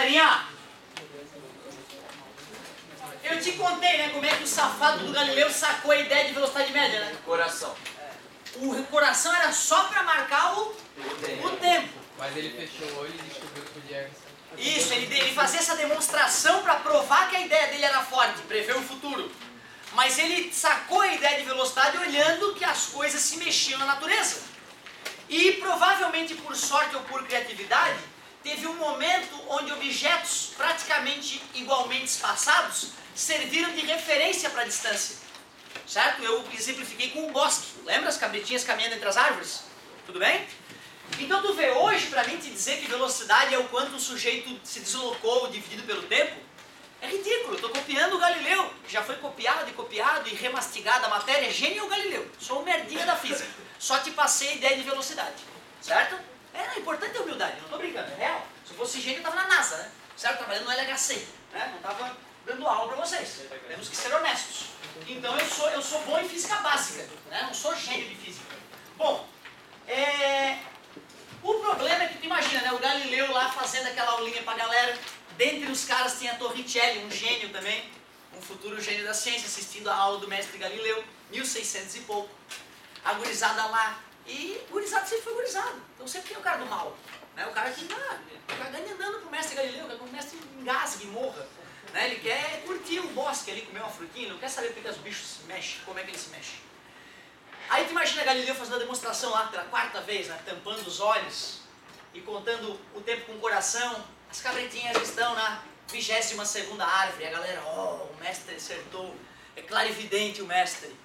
galerinha? Eu te contei, né, como é que o safado do Galileu sacou a ideia de velocidade média, né? Coração. O coração era só para marcar o tempo. Mas ele fechou o olho e descobriu que podia... Isso, ele fazia essa demonstração para provar que a ideia dele era forte, prever o futuro. Mas ele sacou a ideia de velocidade olhando que as coisas se mexiam na natureza. E provavelmente por sorte ou por criatividade, teve um momento onde objetos praticamente igualmente espaçados serviram de referência para a distância. Certo? Eu exemplifiquei com um bosque. Lembra as cabritinhas caminhando entre as árvores? Tudo bem? Então tu vê, hoje para mim te dizer que velocidade é o quanto um sujeito se deslocou dividido pelo tempo, é ridículo. Eu estou copiando o Galileu, que já foi copiado e remastigado a matéria. Gênio Galileu. Sou um merdinha da física. Só te passei a ideia de velocidade. Certo? É importante a humildade, não estou brincando, é real. Se eu fosse gênio eu estava na NASA, né? Certo? Trabalhando no LHC, né? Não estava dando aula para vocês. Temos que ser honestos. Então eu sou bom em física básica, né? Não sou gênio de física. Bom, o problema é que tu imagina, né? O Galileu lá fazendo aquela aulinha pra galera. Dentre os caras tinha Torricelli, um gênio também, um futuro gênio da ciência, assistindo a aula do mestre Galileu, 1600 e pouco. A gurizada lá. E o gurizado sempre foi gurizado. Então sempre tem o cara do mal. Né? O cara que fica ganhando pro mestre Galileu, quer que o mestre engasgue e morra. Né? Ele quer curtir um bosque ali, comer uma frutinha, não quer saber porque os bichos se mexem, como é que ele se mexe. Aí tu imagina Galileu fazendo a demonstração lá pela quarta vez, né? Tampando os olhos e contando o tempo com o coração. As cabritinhas estão na 22ª árvore. A galera, o mestre acertou. É clarividente o mestre.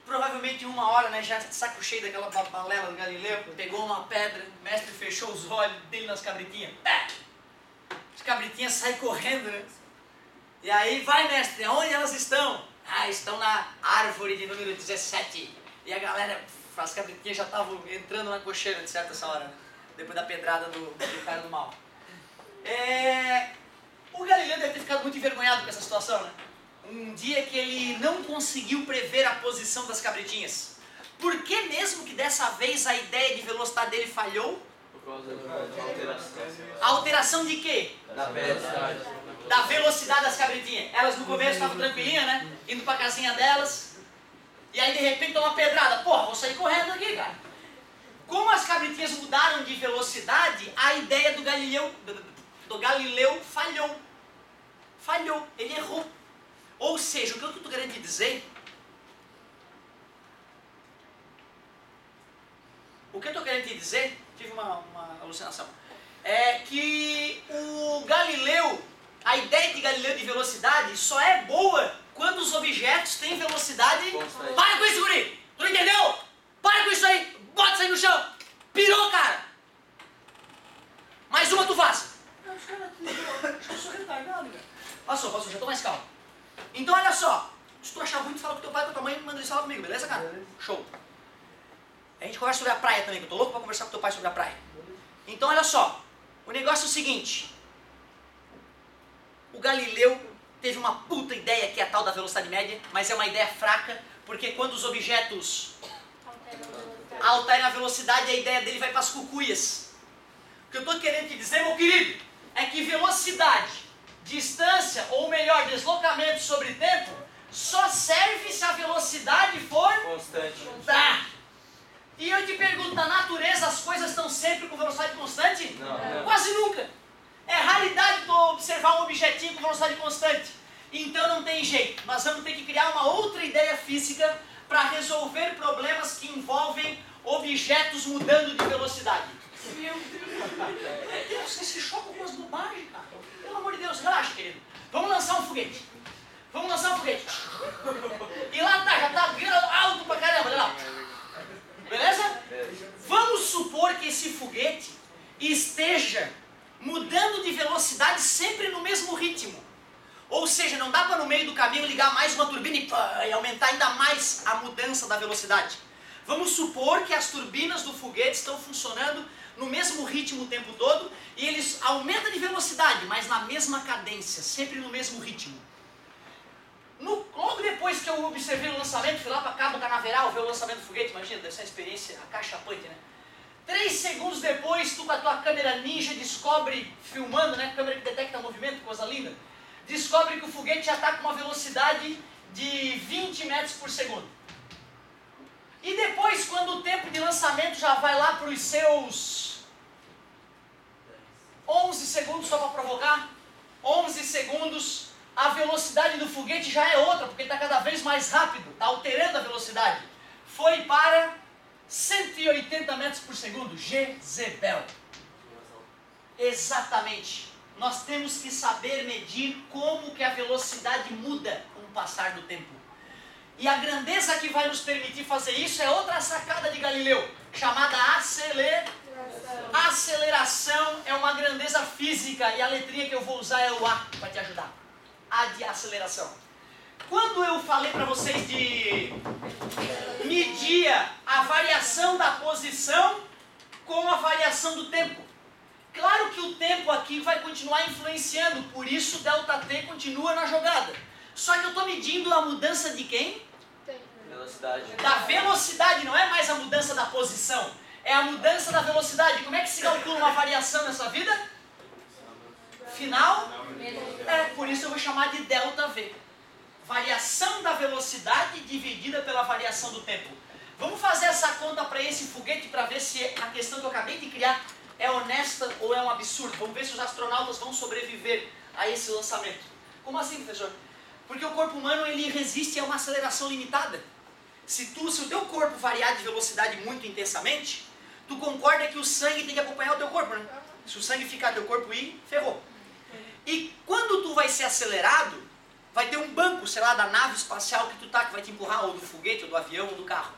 Provavelmente em uma hora, né, já saco cheio daquela balela do Galileu, pegou uma pedra, o mestre fechou os olhos dele nas cabritinhas. As cabritinhas saem correndo, né? E aí, vai mestre, aonde elas estão? Estão na árvore de número 17. E a galera, as cabritinhas já estavam entrando na cocheira de certa essa hora, né? Depois da pedrada do cara do mal. O Galileu deve ter ficado muito envergonhado com essa situação, né? Um dia que ele não conseguiu prever a posição das cabritinhas. Por que mesmo que dessa vez a ideia de velocidade dele falhou? Por causa da alteração. A alteração de quê? Da velocidade. Da velocidade das cabritinhas. Elas no começo estavam tranquilinhas, né? Indo pra casinha delas. E aí de repente toma uma pedrada. Porra, vou sair correndo aqui, cara. Como as cabritinhas mudaram de velocidade, a ideia do Galileu falhou. Falhou. Ele errou. Ou seja, o que eu estou querendo te dizer... O que eu estou querendo te dizer... Tive uma alucinação. É que o Galileu... A ideia de Galileu de velocidade só é boa quando os objetos têm velocidade... Constante. Para com isso, guri! Tu não entendeu? Para com isso aí! Bota isso aí no chão! Pirou, cara! Mais uma, tu vaza! Não, os caras... Acho que eu sou retardado, cara. Passou, já tô mais calmo. Então olha só, se tu achar ruim, tu fala com teu pai, com tua mãe, manda eles falar comigo, beleza, cara? Show. A gente conversa sobre a praia também, que eu tô louco pra conversar com teu pai sobre a praia. Então olha só, o negócio é o seguinte. O Galileu teve uma puta ideia que é a tal da velocidade média, mas é uma ideia fraca, porque quando os objetos alteram a velocidade, a ideia dele vai para as cucuias. O que eu tô querendo te dizer, meu querido, é que velocidade, distância, ou melhor, deslocamento sobre tempo, só serve se a velocidade for Constante. Tá. E eu te pergunto, na natureza as coisas estão sempre com velocidade constante? Não. Quase nunca. É raridade tu observar um objetinho com velocidade constante. Então não tem jeito. Nós vamos ter que criar uma outra ideia física para resolver problemas que envolvem objetos mudando de velocidade. Meu Deus, você se choca com as bobagens, cara. Pelo amor de Deus, relaxa, querido. Vamos lançar um foguete. Vamos lançar um foguete. E lá tá, já tá virando alto pra caramba, olha lá. Beleza? Vamos supor que esse foguete esteja mudando de velocidade sempre no mesmo ritmo. Ou seja, não dá para no meio do caminho ligar mais uma turbina e aumentar ainda mais a mudança da velocidade. Vamos supor que as turbinas do foguete estão funcionando no mesmo ritmo o tempo todo e eles aumentam de velocidade, mas na mesma cadência, sempre no mesmo ritmo. Logo depois que eu observei o lançamento, fui lá para Cabo Canaveral ver o lançamento do foguete, imagina, deve ser uma experiência acachapante, né? 3 segundos depois, tu com a tua câmera ninja descobre, filmando, né, câmera que detecta movimento, coisa linda, descobre que o foguete já está com uma velocidade de 20 metros por segundo. E depois, quando o tempo de lançamento já vai lá para os seus 11 segundos, só para provocar, 11 segundos, a velocidade do foguete já é outra, porque está cada vez mais rápido, está alterando a velocidade. Foi para 180 metros por segundo, Jezebel. Exatamente. Nós temos que saber medir como que a velocidade muda com o passar do tempo. E a grandeza que vai nos permitir fazer isso é outra sacada de Galileu, chamada aceleração. É uma grandeza física e a letrinha que eu vou usar é o A para te ajudar. A de aceleração. Quando eu falei para vocês de medir a variação da posição com a variação do tempo. Claro que o tempo aqui vai continuar influenciando, por isso ΔT continua na jogada. Só que eu estou medindo a mudança de quem? Velocidade. Da velocidade, não é mais a mudança da posição. É a mudança da velocidade. Como é que se calcula uma variação nessa vida? Final? Por isso eu vou chamar de ΔV. Variação da velocidade dividida pela variação do tempo. Vamos fazer essa conta para esse foguete para ver se a questão que eu acabei de criar é honesta ou é um absurdo. Vamos ver se os astronautas vão sobreviver a esse lançamento. Como assim, professor? Porque o corpo humano ele resiste a uma aceleração limitada. Se o teu corpo variar de velocidade muito intensamente, tu concorda que o sangue tem que acompanhar o teu corpo, né? Se o sangue ficar no teu corpo ir, ferrou. E quando tu vai ser acelerado, vai ter um banco, sei lá, da nave espacial que tu tá, que vai te empurrar, ou do foguete, ou do avião, ou do carro.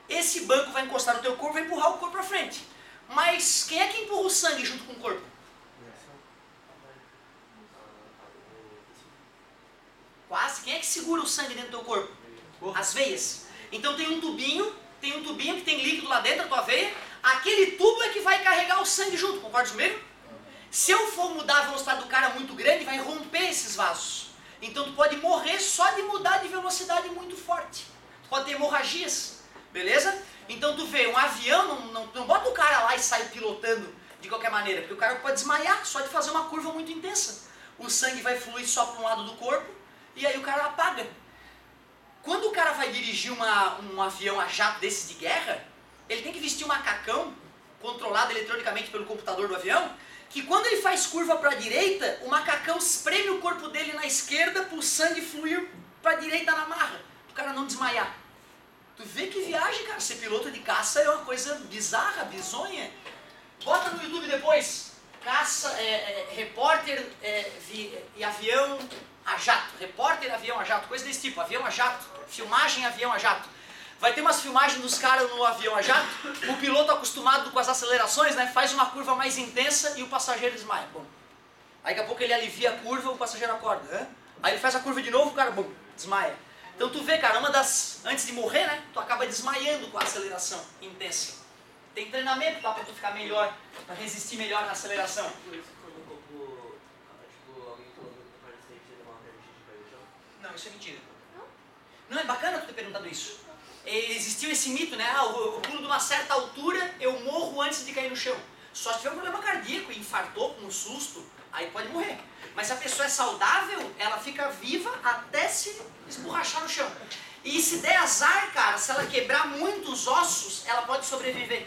Esse banco vai encostar no teu corpo e vai empurrar o corpo para frente. Mas quem é que empurra o sangue junto com o corpo? Quase. Quem é que segura o sangue dentro do teu corpo? As veias. Então tem um tubinho que tem líquido lá dentro da tua veia. Aquele tubo é que vai carregar o sangue junto, concorda comigo? Se eu for mudar a velocidade do cara muito grande, vai romper esses vasos. Então tu pode morrer só de mudar de velocidade muito forte. Tu pode ter hemorragias, beleza? Então tu vê, um avião, não bota o cara lá e sai pilotando de qualquer maneira, porque o cara pode desmaiar só de fazer uma curva muito intensa. O sangue vai fluir só para um lado do corpo e aí o cara apaga. Quando o cara vai dirigir um avião a jato desses de guerra, ele tem que vestir um macacão controlado eletronicamente pelo computador do avião, que quando ele faz curva para a direita, o macacão espreme o corpo dele na esquerda para o sangue fluir para a direita na marra, para o cara não desmaiar. Tu vê que viagem, cara. Ser piloto de caça é uma coisa bizarra, bizonha. Bota no YouTube depois. Caça, repórter e avião a jato. Repórter, avião a jato. Coisa desse tipo. Avião a jato. Filmagem, avião a jato. Vai ter umas filmagens dos caras no avião a jato. O piloto acostumado com as acelerações, né, faz uma curva mais intensa e o passageiro desmaia. Bom. Aí daqui a pouco ele alivia a curva, o passageiro acorda. Aí ele faz a curva de novo, o cara desmaia. Então tu vê, cara, antes de morrer, né, tu acaba desmaiando com a aceleração intensa. Tem treinamento para tu ficar melhor, para resistir melhor na aceleração. Por isso que quando um corpo, alguém falou que parece que ele uma perna de cair no chão? Não, isso é mentira. Não, é bacana tu ter perguntado isso. Existiu esse mito, né, eu pulo de uma certa altura, eu morro antes de cair no chão. Só se tiver um problema cardíaco, infartou com um susto, aí pode morrer. Mas se a pessoa é saudável, ela fica viva até se esborrachar no chão. E se der azar, cara, se ela quebrar muitos ossos, ela pode sobreviver.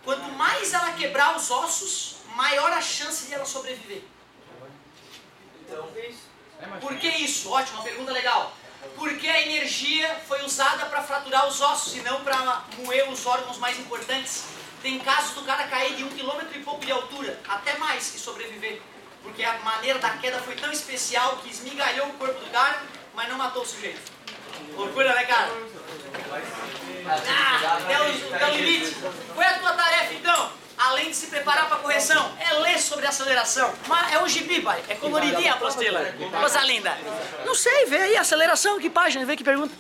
Quanto mais ela quebrar os ossos, maior a chance de ela sobreviver. Então, por que isso? Ótimo, uma pergunta legal. Porque a energia foi usada para fraturar os ossos e não para moer os órgãos mais importantes. Tem casos do cara cair de 1,5 km de altura, até mais, e sobreviver. Porque a maneira da queda foi tão especial que esmigalhou o corpo do cara, mas não matou o sujeito. Loucura, né, cara? Até o limite. Qual é a tua tarefa, então? Além de se preparar para a correção, é ler sobre aceleração. Mas é um gibi, pai. É coloridinha a apostila. Coisa linda. Não sei, vê aí, aceleração, que página, vê que pergunta.